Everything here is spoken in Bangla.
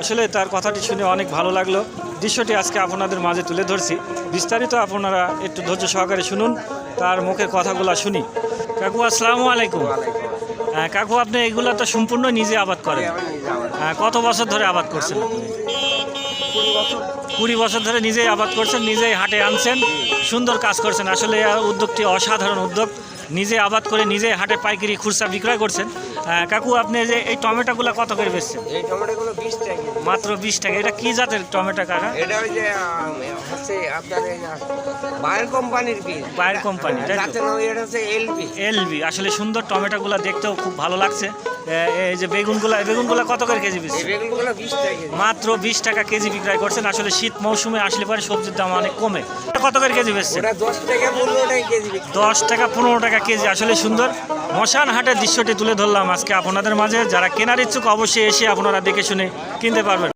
আসলে তার কথাটি শুনে অনেক ভালো লাগলো। দৃশ্যটি আজকে আপনাদের মাঝে তুলে ধরছি। বিস্তারিত আপনারা একটু ধৈর্য সহকারে শুনুন, তার মুখের কথাগুলো শুনি। কাকু আসসালামু আলাইকুম। কাকু আপনি এগুলো তো সম্পূর্ণ নিজে আবাদ করেন? কত বছর ধরে আবাদ করছেন? 20 বছর ধরে নিজেই আবাদ করছেন, নিজেই হাটে আনছেন, সুন্দর কাজ করছেন। আসলে এই উদ্যোগটি অসাধারণ উদ্যোগ। নিজে আবাদ করে নিজে হাটে পাইকারি খুচরা বিক্রয় করছেন। কাকু আপনি যে এই টমেটোগুলো কত করে বেচছেন? এই টমেটোগুলো 20 টাকা। মাত্র 20 টাকা। এটা কি জাতের টমেটো কাকা? এটা ওই যে হচ্ছে আপনার বায়ার কোম্পানির বীজ। বায়ার কোম্পানি, তাই তো? জাতের নাম এটা হচ্ছে এলবি। এলবি। আসলে সুন্দর টমেটোগুলো দেখতেও খুব ভালো লাগছে। এই যে বেগুনগুলো কত করে কেজি এই বেচছেন? বেগুনগুলো 20 টাকা। মাত্র 20 টাকা কেজি বিক্রয় করছেন। আসলে শীত মৌসুমে আসলে পরে সবজির দাম অনেক কমে। কত করে কেজি বেচছেন? ওটা 10 টাকা 15 টাকা কেজি বিক্রি। 10 টাকা 15 টাকা কেজি। আসলে সুন্দর মশান হাটের দৃশ্যটি তুলে ধরলাম আজকে আপনাদের মাঝে। যারা কেনার ইচ্ছুক অবশ্যই এসে আপনারা দেখে শুনে কিনতে পারবেন।